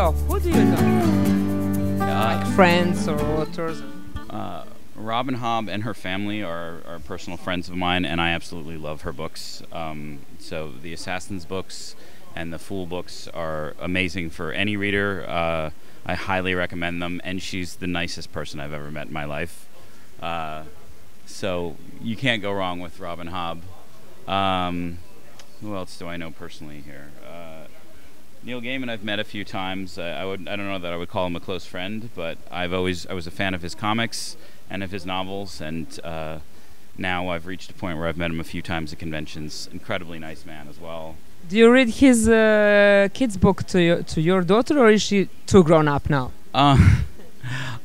So, who do you know? Like friends or authors? Robin Hobb and her family are personal friends of mine, and I absolutely love her books. So the Assassins books and the Fool books are amazing for any reader. I highly recommend them, and she's the nicest person I've ever met in my life. So you can't go wrong with Robin Hobb. Who else do I know personally here? Neil Gaiman I've met a few times. I don't know that I would call him a close friend, but I was a fan of his comics and of his novels, and now I've reached a point where I've met him a few times at conventions. Incredibly nice man as well. Do you read his kids' book to your daughter, or is she too grown up now?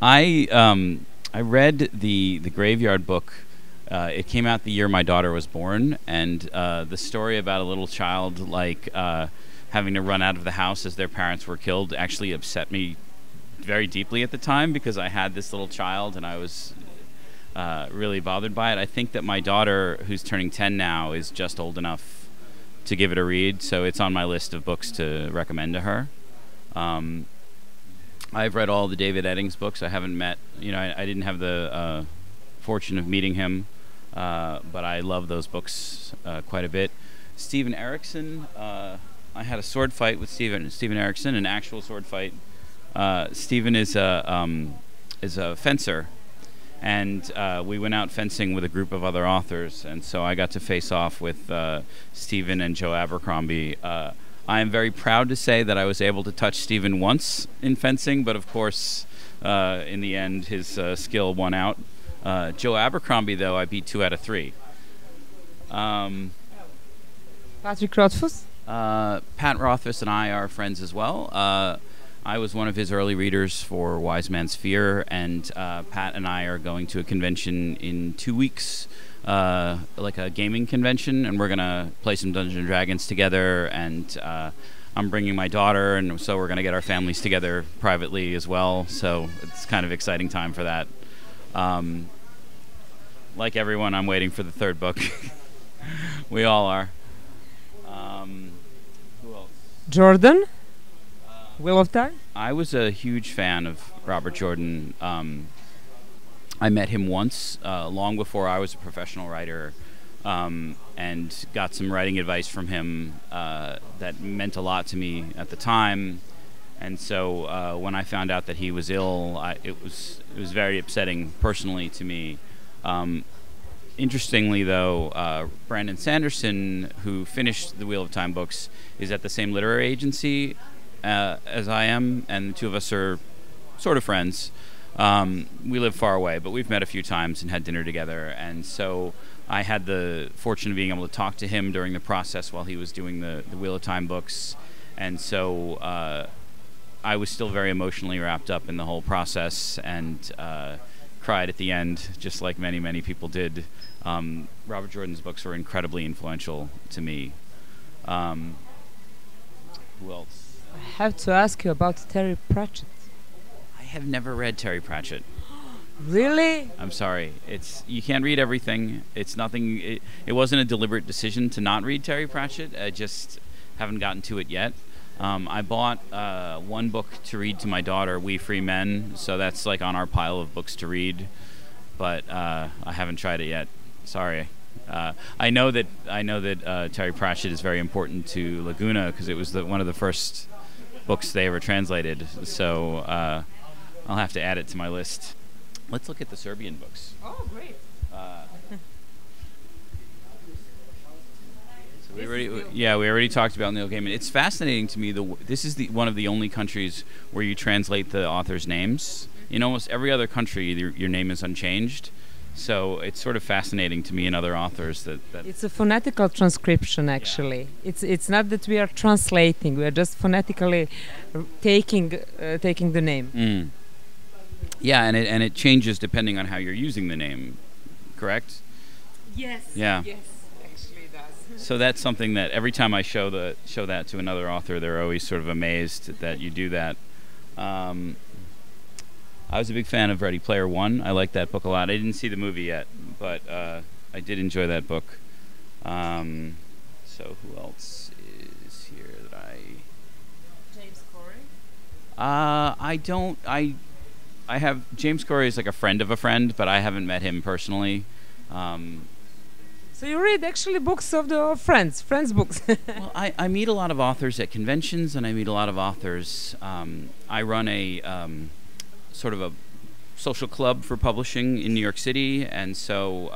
I read the Graveyard book. It came out the year my daughter was born, and the story about a little child having to run out of the house as their parents were killed actually upset me very deeply at the time, because I had this little child and I was really bothered by it. I think that my daughter, who's turning 10 now, is just old enough to give it a read, so it's on my list of books to recommend to her. I've read all the David Eddings books. I haven't met, I didn't have the fortune of meeting him, but I love those books quite a bit. Steven Erikson, I had a sword fight with Steven Erikson, an actual sword fight. Steven is a fencer, and we went out fencing with a group of other authors, and so I got to face off with Steven and Joe Abercrombie. I am very proud to say that I was able to touch Steven once in fencing, but of course, in the end, his skill won out. Joe Abercrombie, though, I beat 2 out of 3. Patrick Rothfuss? Pat Rothfuss and I are friends as well. I was one of his early readers for Wise Man's Fear, and Pat and I are going to a convention in 2 weeks, like a gaming convention, and we're going to play some Dungeons & Dragons together, and I'm bringing my daughter, and so we're going to get our families together privately as well, so it's kind of exciting time for that. Like everyone, I'm waiting for the 3rd book. We all are. Who else? Jordan? Wheel of Time? I was a huge fan of Robert Jordan. I met him once, long before I was a professional writer, and got some writing advice from him that meant a lot to me at the time. And so when I found out that he was ill, it was very upsetting personally to me. Interestingly, though, Brandon Sanderson, who finished the Wheel of Time books, is at the same literary agency as I am, and the two of us are sort of friends. We live far away, but we've met a few times and had dinner together, and so I had the fortune of being able to talk to him during the process while he was doing the Wheel of Time books, and so I was still very emotionally wrapped up in the whole process, and cried at the end, just like many, many people did. Robert Jordan's books were incredibly influential to me. Who else? I have to ask you about Terry Pratchett. I have never read Terry Pratchett. Really? I'm sorry. You can't read everything. It's nothing. It wasn't a deliberate decision to not read Terry Pratchett. I just haven't gotten to it yet. I bought one book to read to my daughter, We Free Men, so that's like on our pile of books to read, but I haven't tried it yet. Sorry. I know that Terry Pratchett is very important to Laguna because it was one of the first books they ever translated, so I'll have to add it to my list. Let's look at the Serbian books. Oh, great. We already talked about Neil Gaiman. It's fascinating to me. This is one of the only countries where you translate the authors' names. In almost every other country, your name is unchanged. So it's sort of fascinating to me in other authors that it's a phonetical transcription, actually. Yeah. It's not that we are translating; we are just phonetically taking the name. Mm. Yeah, and it changes depending on how you're using the name. Correct? Yes. Yeah. Yes. So that's something that every time I show that to another author, they're always sort of amazed that you do that. I was a big fan of Ready Player One. I liked that book a lot. I didn't see the movie yet, but I did enjoy that book. So who else is here that I... James Corey? I don't. I have James Corey is like a friend of a friend, but I haven't met him personally. So you read actually books of the friends books. Well, I meet a lot of authors at conventions, and I meet a lot of authors. I run a sort of a social club for publishing in New York City, and so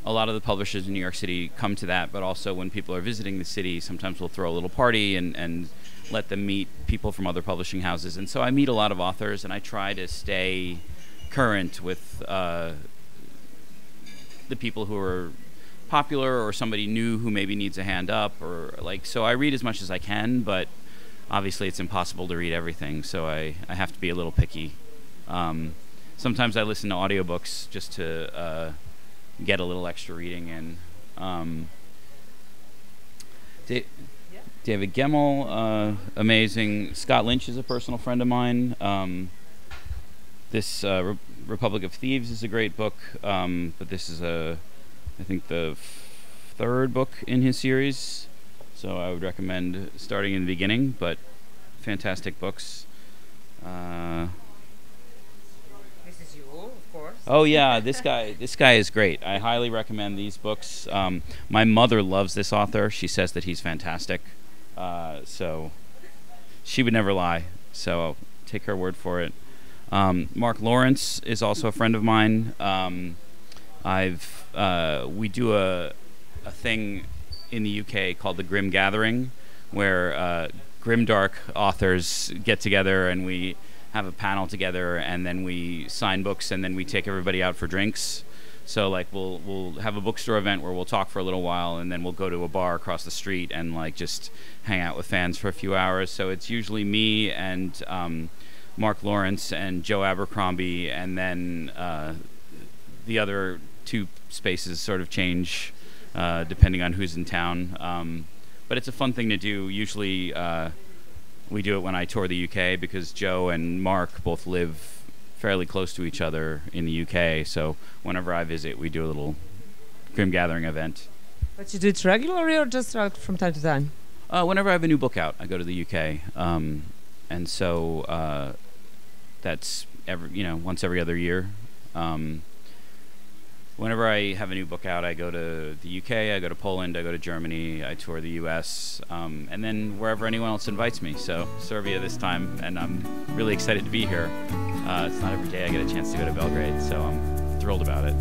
a lot of the publishers in New York City come to that, but also when people are visiting the city, sometimes we'll throw a little party and let them meet people from other publishing houses. And so I meet a lot of authors, and I try to stay current with the people who are popular or somebody new who maybe needs a hand up, or like, so I read as much as I can, but obviously it's impossible to read everything, so I have to be a little picky. Sometimes I listen to audiobooks just to get a little extra reading in. David Gemmell, amazing. Scott Lynch is a personal friend of mine. This Republic of Thieves is a great book, but this is I think the third book in his series, so I would recommend starting in the beginning, but fantastic books. This is you, of course. Oh yeah, this guy is great. I highly recommend these books. My mother loves this author. She says that he's fantastic. So she would never lie, so I'll take her word for it. Mark Lawrence is also a friend of mine. We do a thing in the UK called the Grim Gathering, where grimdark authors get together and we have a panel together, and then we sign books, and then we take everybody out for drinks. So like we'll have a bookstore event where we'll talk for a little while, and then we'll go to a bar across the street and like just hang out with fans for a few hours. So it's usually me and Mark Lawrence and Joe Abercrombie, and then the other two spaces sort of change depending on who's in town. But it's a fun thing to do. Usually we do it when I tour the UK, because Joe and Mark both live fairly close to each other in the UK. So whenever I visit, we do a little Grim Gathering event. But you do it regularly or just from time to time? Whenever I have a new book out, I go to the UK. And so that's once every other year. Whenever I have a new book out, I go to the UK, I go to Poland, I go to Germany, I tour the US, and then wherever anyone else invites me. So Serbia this time, and I'm really excited to be here. It's not every day I get a chance to go to Belgrade, so I'm thrilled about it.